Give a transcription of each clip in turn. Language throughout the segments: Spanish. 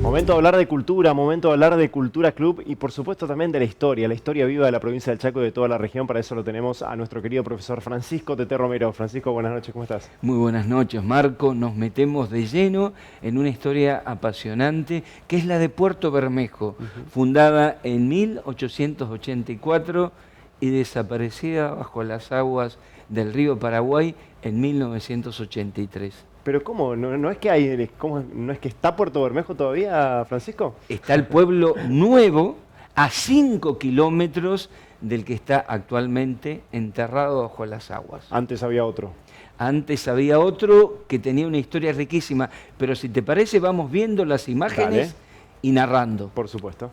Momento de hablar de cultura, momento de hablar de Cultura Club y por supuesto también de la historia viva de la provincia del Chaco y de toda la región. Para eso lo tenemos a nuestro querido profesor Francisco Tete Romero. Francisco, buenas noches, ¿cómo estás? Muy buenas noches, Marco. Nos metemos de lleno en una historia apasionante que es la de Puerto Bermejo, fundada en 1884 y desaparecida bajo las aguas del río Paraguay en 1983. Pero ¿cómo? ¿No es que no es que está Puerto Bermejo todavía, Francisco? Está el pueblo nuevo a 5 kilómetros del que está actualmente enterrado bajo las aguas. Antes había otro. Antes había otro que tenía una historia riquísima, pero si te parece vamos viendo las imágenes. Dale. Y narrando. Por supuesto.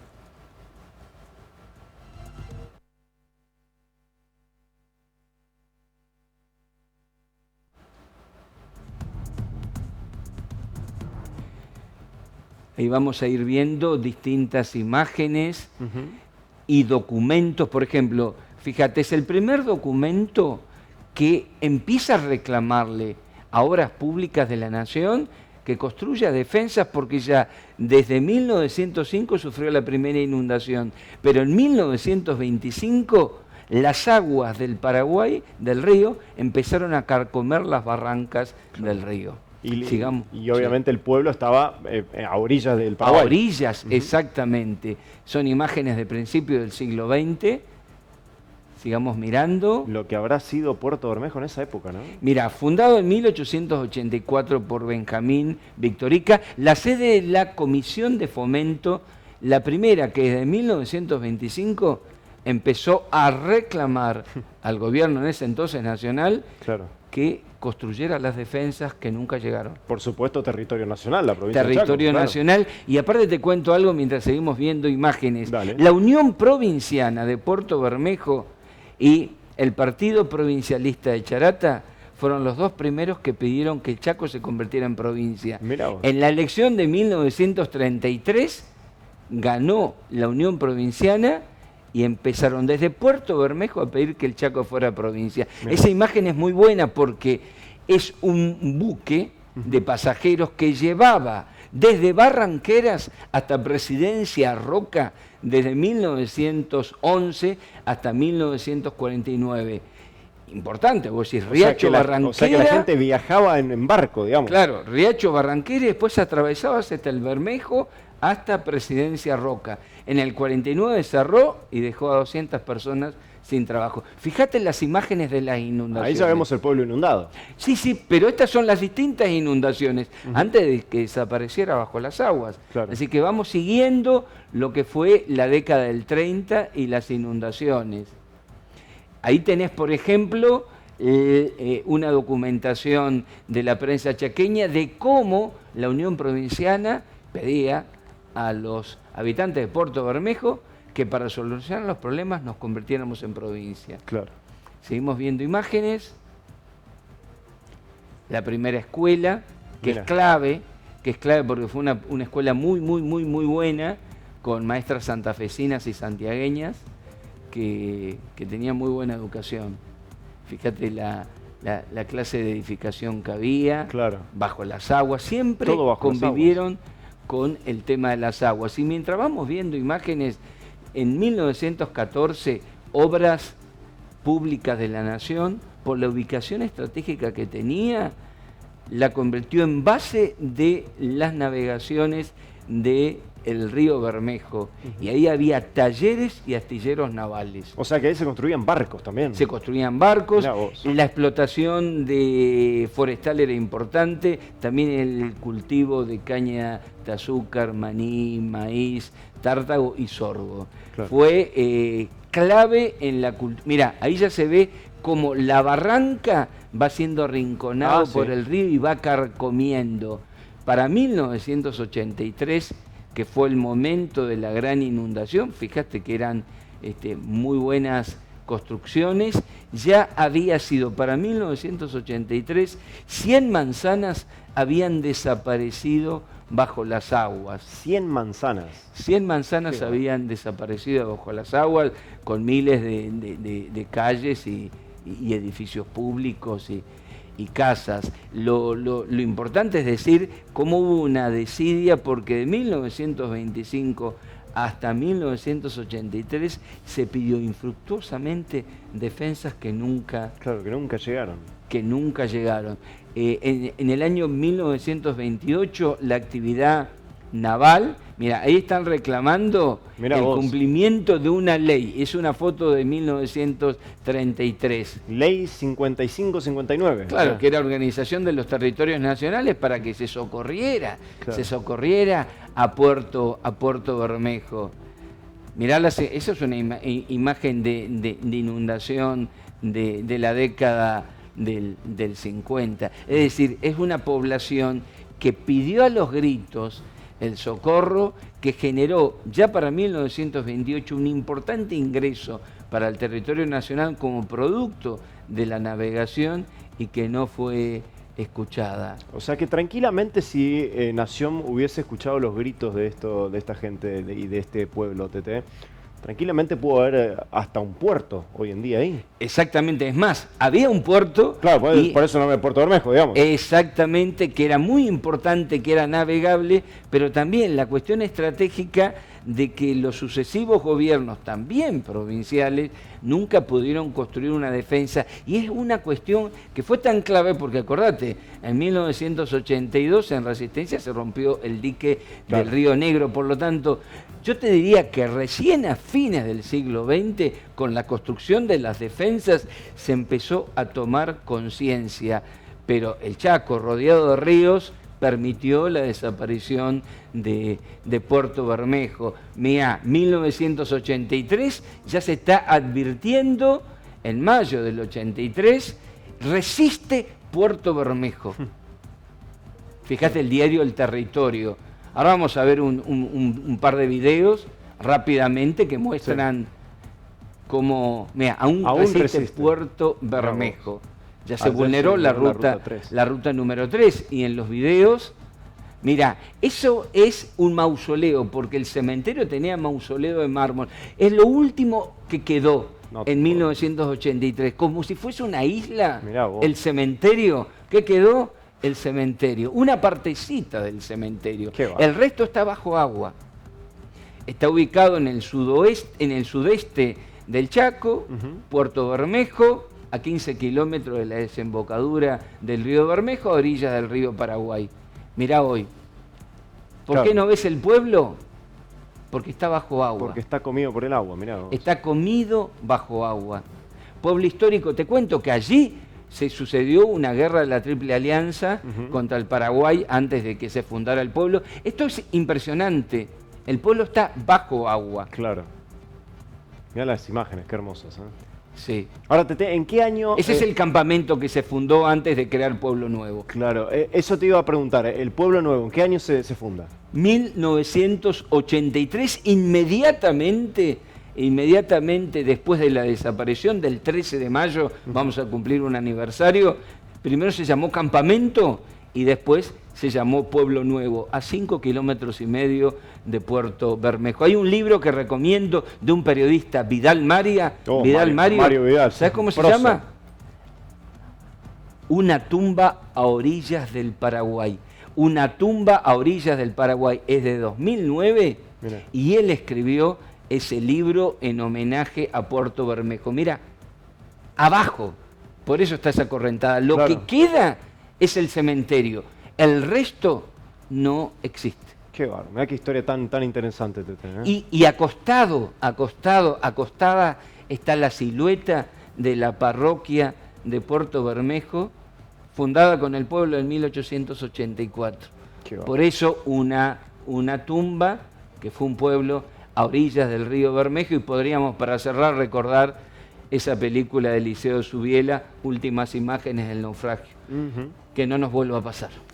Ahí vamos a ir viendo distintas imágenes y documentos. Por ejemplo, fíjate, es el primer documento que empieza a reclamarle a Obras Públicas de la Nación que construya defensas, porque ya desde 1905 sufrió la primera inundación, pero en 1925 las aguas del Paraguay, del río, empezaron a carcomer las barrancas del río. Y obviamente sí. El pueblo estaba a orillas del Paraguay. A orillas, exactamente. Son imágenes de principio del siglo XX. Sigamos mirando. Lo que habrá sido Puerto Bermejo en esa época, ¿no? Mira, fundado en 1884 por Benjamín Victorica, la sede de la Comisión de Fomento, la primera que desde 1925 empezó a reclamar al gobierno en ese entonces nacional que construyera las defensas que nunca llegaron. Por supuesto, territorio nacional, la provincia de Chaco. Territorio nacional. Y aparte te cuento algo mientras seguimos viendo imágenes. Dale. La Unión Provinciana de Puerto Bermejo y el Partido Provincialista de Charata fueron los dos primeros que pidieron que el Chaco se convirtiera en provincia. En la elección de 1933 ganó la Unión Provinciana y empezaron desde Puerto Bermejo a pedir que el Chaco fuera provincia. Esa imagen es muy buena porque es un buque de pasajeros que llevaba desde Barranqueras hasta Presidencia Roca, desde 1911 hasta 1949. Importante, vos decís, Riacho, Barranquera. O sea que la gente viajaba en barco, digamos. Claro, Riacho, Barranquera y después atravesabas hasta el Bermejo hasta Presidencia Roca. En el 49 cerró y dejó a 200 personas sin trabajo. Fíjate las imágenes de las inundaciones. Ahí ya vemos el pueblo inundado. Sí, sí, pero estas son las distintas inundaciones, antes de que desapareciera bajo las aguas. Claro. Así que vamos siguiendo lo que fue la década del 30 y las inundaciones. Ahí tenés, por ejemplo, una documentación de la prensa chaqueña de cómo la Unión Provinciana pedía a los habitantes de Puerto Bermejo que para solucionar los problemas nos convirtiéramos en provincia. Claro. Seguimos viendo imágenes. La primera escuela, que es clave porque fue una escuela muy buena, con maestras santafesinas y santiagueñas que tenían muy buena educación. Fíjate la clase de edificación que había, bajo las aguas, siempre convivieron con el tema de las aguas. Y mientras vamos viendo imágenes, en 1914, Obras Públicas de la Nación, por la ubicación estratégica que tenía, la convirtió en base de las navegaciones del río Bermejo. Y ahí había talleres y astilleros navales. O sea que ahí se construían barcos también. Se construían barcos, la explotación forestal era importante, también el cultivo de caña de azúcar, maní, maíz, tártago y sorgo. Claro. Fue clave en la cultura. Mirá, ahí ya se ve como la barranca va siendo arrinconado por el río y va carcomiendo. Para 1983, que fue el momento de la gran inundación, fíjate que eran muy buenas construcciones, ya había sido para 1983, 100 manzanas habían desaparecido bajo las aguas. 100 manzanas. 100 manzanas habían desaparecido bajo las aguas, con miles de calles y edificios públicos. y casas. Lo importante es decir cómo hubo una desidia, porque de 1925 hasta 1983 se pidió infructuosamente defensas que nunca... Claro, que nunca llegaron. Que nunca llegaron. En el año 1928 la actividad naval, mira, ahí están reclamando el cumplimiento de una ley. Es una foto de 1933. Ley 55-59. Claro, que era Organización de los Territorios Nacionales para que se socorriera, a Puerto Bermejo. Mirá, eso es una imagen de inundación de la década del 50. Es decir, es una población que pidió a los gritos el socorro, que generó ya para 1928 un importante ingreso para el territorio nacional como producto de la navegación y que no fue escuchada. O sea que tranquilamente si Nación hubiese escuchado los gritos de esta gente y de este pueblo, Tete, tranquilamente pudo haber hasta un puerto hoy en día ahí. Exactamente, es más, había un puerto... Claro, por eso no me Puerto Bermejo, digamos. Exactamente, que era muy importante, que era navegable, pero también la cuestión estratégica de que los sucesivos gobiernos, también provinciales, nunca pudieron construir una defensa. Y es una cuestión que fue tan clave porque, acordate, en 1982 en Resistencia se rompió el dique del Río Negro. Por lo tanto, yo te diría que recién a fines del siglo XX, con la construcción de las defensas, se empezó a tomar conciencia. Pero el Chaco, rodeado de ríos, permitió la desaparición de Puerto Bermejo. Mirá, 1983 ya se está advirtiendo, en mayo del 83, resiste Puerto Bermejo. Fíjate el diario El Territorio. Ahora vamos a ver un par de videos rápidamente que muestran cómo, mira, aún resiste Puerto Bermejo. Ya se vulneró la ruta número 3, y en los videos, mira, eso es un mausoleo, porque el cementerio tenía mausoleo de mármol. Es lo último que quedó en 1983, como si fuese una isla, el cementerio. ¿Qué quedó? El cementerio, una partecita del cementerio. El resto está bajo agua. Está ubicado en el sudeste del Chaco, Puerto Bermejo, a 15 kilómetros de la desembocadura del río Bermejo, a orillas del río Paraguay. Mirá hoy. ¿Por qué no ves el pueblo? Porque está bajo agua. Porque está comido por el agua, mirá vos. Está comido bajo agua. Pueblo histórico, te cuento que allí se sucedió una guerra de la Triple Alianza contra el Paraguay antes de que se fundara el pueblo. Esto es impresionante. El pueblo está bajo agua. Claro. Mirá las imágenes, qué hermosas, ¿eh? Sí. Ahora, Tete, ¿en qué año...? Ese es el campamento que se fundó antes de crear Pueblo Nuevo. Claro, eso te iba a preguntar. ¿El Pueblo Nuevo, en qué año se funda? 1983, inmediatamente después de la desaparición del 13 de mayo, vamos a cumplir un aniversario. Primero se llamó Campamento y después se llamó Pueblo Nuevo, a 5,5 kilómetros de Puerto Bermejo. Hay un libro que recomiendo de un periodista, Vidal Mario. Mario Vidal. ¿Sabes cómo se llama? Una tumba a orillas del Paraguay. Una tumba a orillas del Paraguay. Es de 2009. Mirá. Y él escribió ese libro en homenaje a Puerto Bermejo. Mira, abajo, por eso está esa correntada. Lo que queda es el cementerio. El resto no existe. Qué bárbaro, mirá qué historia tan interesante, Tete, ¿eh? Y acostada está la silueta de la parroquia de Puerto Bermejo, fundada con el pueblo en 1884. Por eso una tumba, que fue un pueblo a orillas del río Bermejo, y podríamos, para cerrar, recordar esa película de Eliseo Subiela, Últimas imágenes del naufragio. Que no nos vuelva a pasar.